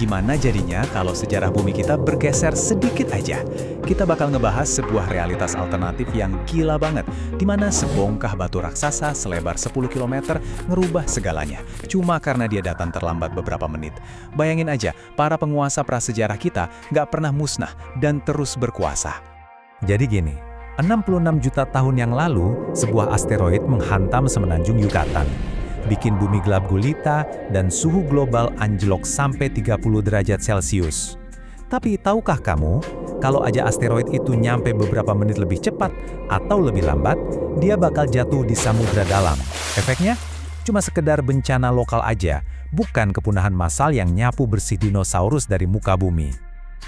gimana jadinya kalau sejarah bumi kita bergeser sedikit aja. Kita bakal ngebahas sebuah realitas alternatif yang gila banget, di mana sebongkah batu raksasa selebar 10 km ngerubah segalanya, cuma karena dia datang terlambat beberapa menit. Bayangin aja, para penguasa prasejarah kita nggak pernah musnah dan terus berkuasa. Jadi gini, 66 juta tahun yang lalu, sebuah asteroid menghantam semenanjung Yucatan. Bikin bumi gelap gulita dan suhu global anjlok sampai 30 derajat Celcius. Tapi tahukah kamu, kalau aja asteroid itu nyampe beberapa menit lebih cepat atau lebih lambat, dia bakal jatuh di samudra dalam. Efeknya? Cuma sekedar bencana lokal aja, bukan kepunahan massal yang nyapu bersih dinosaurus dari muka bumi.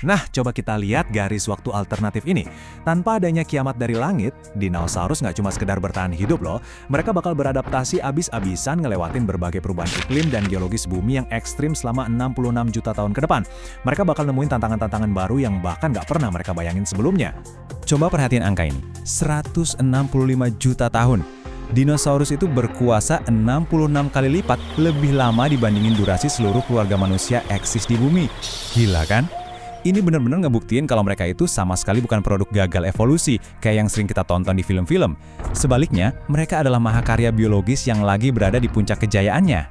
Nah, coba kita lihat garis waktu alternatif ini. Tanpa adanya kiamat dari langit, dinosaurus nggak cuma sekedar bertahan hidup loh. Mereka bakal beradaptasi abis-abisan ngelewatin berbagai perubahan iklim dan geologis bumi yang ekstrim selama 66 juta tahun ke depan. Mereka bakal nemuin tantangan-tantangan baru yang bahkan nggak pernah mereka bayangin sebelumnya. Coba perhatiin angka ini, 165 juta tahun. Dinosaurus itu berkuasa 66 kali lipat lebih lama dibandingin durasi seluruh keluarga manusia eksis di bumi. Gila kan? Ini benar-benar ngebuktiin kalau mereka itu sama sekali bukan produk gagal evolusi, kayak yang sering kita tonton di film-film. Sebaliknya, mereka adalah mahakarya biologis yang lagi berada di puncak kejayaannya.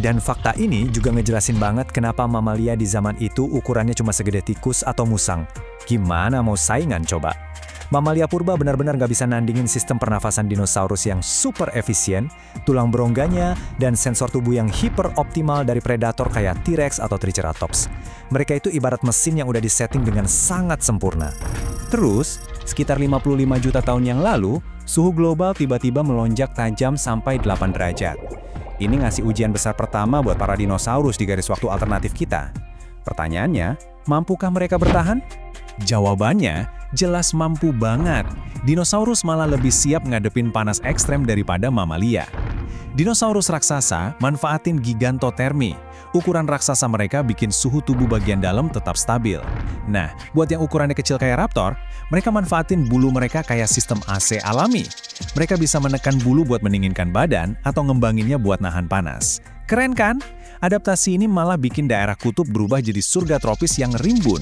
Dan fakta ini juga ngejelasin banget kenapa mamalia di zaman itu ukurannya cuma segede tikus atau musang. Gimana mau saingan coba? Mamalia purba benar-benar nggak bisa nandingin sistem pernafasan dinosaurus yang super efisien, tulang berongganya, dan sensor tubuh yang hiper optimal dari predator kayak T-Rex atau Triceratops. Mereka itu ibarat mesin yang udah disetting dengan sangat sempurna. Terus, sekitar 55 juta tahun yang lalu, suhu global tiba-tiba melonjak tajam sampai 8 derajat. Ini ngasih ujian besar pertama buat para dinosaurus di garis waktu alternatif kita. Pertanyaannya, mampukah mereka bertahan? Jawabannya, jelas mampu banget. Dinosaurus malah lebih siap ngadepin panas ekstrem daripada mamalia. Dinosaurus raksasa manfaatin gigantotermi. Ukuran raksasa mereka bikin suhu tubuh bagian dalam tetap stabil. Nah, buat yang ukurannya kecil kayak raptor, mereka manfaatin bulu mereka kayak sistem AC alami. Mereka bisa menekan bulu buat mendinginkan badan atau ngembanginnya buat nahan panas. Keren kan? Adaptasi ini malah bikin daerah kutub berubah jadi surga tropis yang rimbun.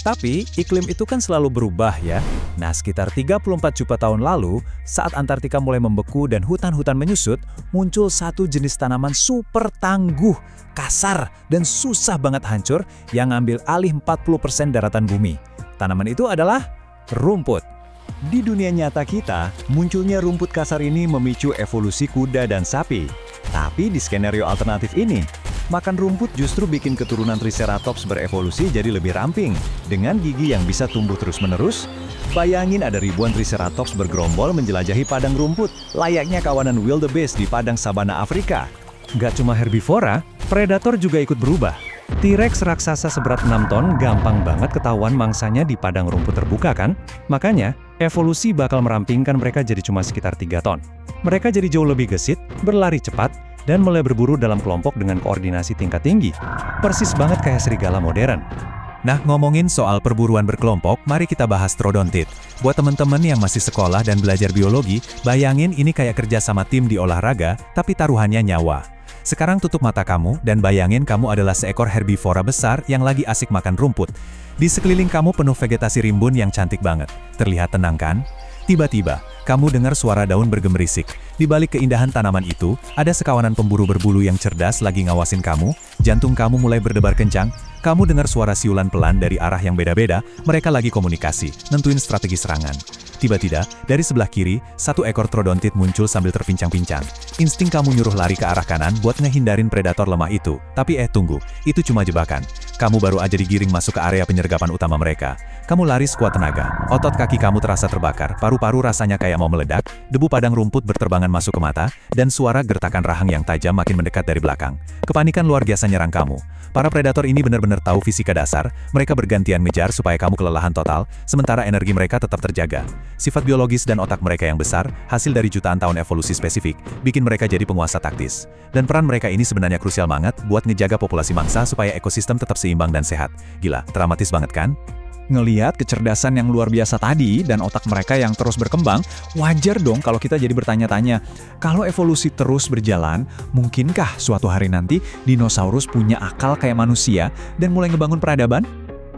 Tapi, iklim itu kan selalu berubah ya. Nah, sekitar 34 juta tahun lalu, saat Antartika mulai membeku dan hutan-hutan menyusut, muncul satu jenis tanaman super tangguh, kasar, dan susah banget hancur yang ngambil alih 40% daratan bumi. Tanaman itu adalah rumput. Di dunia nyata kita, munculnya rumput kasar ini memicu evolusi kuda dan sapi. Tapi di skenario alternatif ini, makan rumput justru bikin keturunan Triceratops berevolusi jadi lebih ramping. Dengan gigi yang bisa tumbuh terus-menerus, bayangin ada ribuan Triceratops bergerombol menjelajahi padang rumput, layaknya kawanan wildebeest di padang sabana Afrika. Gak cuma herbivora, predator juga ikut berubah. T-Rex raksasa seberat 6 ton gampang banget ketahuan mangsanya di padang rumput terbuka kan? Makanya, evolusi bakal merampingkan mereka jadi cuma sekitar 3 ton. Mereka jadi jauh lebih gesit, berlari cepat, dan mulai berburu dalam kelompok dengan koordinasi tingkat tinggi. Persis banget kayak serigala modern. Nah, ngomongin soal perburuan berkelompok, mari kita bahas Trodontid. Buat teman-teman yang masih sekolah dan belajar biologi, bayangin ini kayak kerja sama tim di olahraga, tapi taruhannya nyawa. Sekarang tutup mata kamu dan bayangin kamu adalah seekor herbivora besar yang lagi asik makan rumput. Di sekeliling kamu penuh vegetasi rimbun yang cantik banget. Terlihat tenang kan? Tiba-tiba, kamu dengar suara daun bergemerisik. Di balik keindahan tanaman itu, ada sekawanan pemburu berbulu yang cerdas lagi ngawasin kamu. Jantung kamu mulai berdebar kencang. Kamu dengar suara siulan pelan dari arah yang beda-beda. Mereka lagi komunikasi, nentuin strategi serangan. Tiba-tiba, dari sebelah kiri, satu ekor trodontid muncul sambil terpincang-pincang. Insting kamu nyuruh lari ke arah kanan buat ngehindarin predator lemah itu. Tapi tunggu, itu cuma jebakan. Kamu baru aja digiring masuk ke area penyergapan utama mereka. Kamu lari sekuat tenaga, otot kaki kamu terasa terbakar, paru-paru rasanya kayak mau meledak, debu padang rumput berterbangan masuk ke mata, dan suara gertakan rahang yang tajam makin mendekat dari belakang. Kepanikan luar biasa nyerang kamu. Para predator ini benar-benar tahu fisika dasar, mereka bergantian ngejar supaya kamu kelelahan total, sementara energi mereka tetap terjaga. Sifat biologis dan otak mereka yang besar, hasil dari jutaan tahun evolusi spesifik, bikin mereka jadi penguasa taktis. Dan peran mereka ini sebenarnya krusial banget buat ngejaga populasi mangsa supaya ekosistem tetap seimbang dan sehat. Gila, dramatis banget kan? Ngelihat kecerdasan yang luar biasa tadi dan otak mereka yang terus berkembang, wajar dong kalau kita jadi bertanya-tanya, kalau evolusi terus berjalan, mungkinkah suatu hari nanti dinosaurus punya akal kayak manusia dan mulai ngebangun peradaban?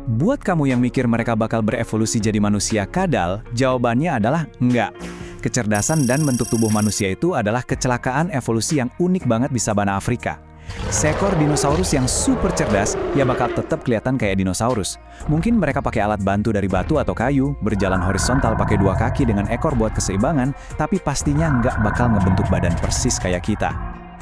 Buat kamu yang mikir mereka bakal berevolusi jadi manusia kadal, jawabannya adalah enggak. Kecerdasan dan bentuk tubuh manusia itu adalah kecelakaan evolusi yang unik banget di sabana Afrika. Seekor dinosaurus yang super cerdas, ya bakal tetap kelihatan kayak dinosaurus. Mungkin mereka pakai alat bantu dari batu atau kayu, berjalan horizontal pakai 2 kaki dengan ekor buat keseimbangan, tapi pastinya nggak bakal ngebentuk badan persis kayak kita.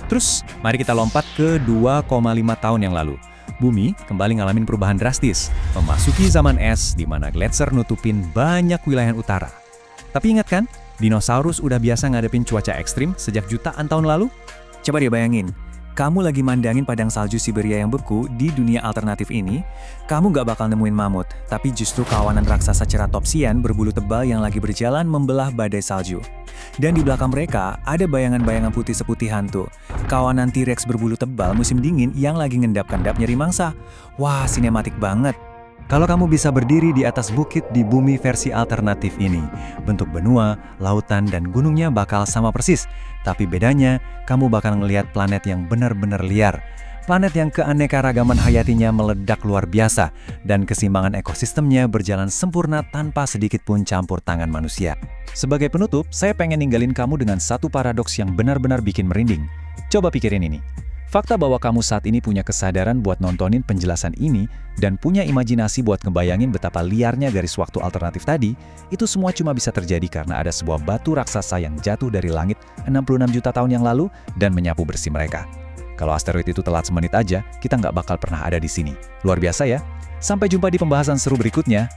Terus, mari kita lompat ke 2,5 tahun yang lalu. Bumi kembali ngalamin perubahan drastis, memasuki zaman es di mana gletser nutupin banyak wilayah utara. Tapi ingat kan, dinosaurus udah biasa ngadepin cuaca ekstrim sejak jutaan tahun lalu? Coba dia bayangin, kamu lagi mandangin padang salju Siberia yang beku di dunia alternatif ini, kamu nggak bakal nemuin mamut, tapi justru kawanan raksasa ceratopsian berbulu tebal yang lagi berjalan membelah badai salju. Dan di belakang mereka, ada bayangan-bayangan putih seputih hantu. Kawanan T-Rex berbulu tebal musim dingin yang lagi ngendap-kendap nyari mangsa. Wah, sinematik banget. Kalau kamu bisa berdiri di atas bukit di bumi versi alternatif ini, bentuk benua, lautan, dan gunungnya bakal sama persis. Tapi bedanya, kamu bakal ngelihat planet yang benar-benar liar. Planet yang keanekaragaman hayatinya meledak luar biasa, dan keseimbangan ekosistemnya berjalan sempurna tanpa sedikit pun campur tangan manusia. Sebagai penutup, saya pengen ninggalin kamu dengan satu paradoks yang benar-benar bikin merinding. Coba pikirin ini. Fakta bahwa kamu saat ini punya kesadaran buat nontonin penjelasan ini dan punya imajinasi buat ngebayangin betapa liarnya garis waktu alternatif tadi, itu semua cuma bisa terjadi karena ada sebuah batu raksasa yang jatuh dari langit 66 juta tahun yang lalu dan menyapu bersih mereka. Kalau asteroid itu telat semenit aja, kita nggak bakal pernah ada di sini. Luar biasa ya? Sampai jumpa di pembahasan seru berikutnya.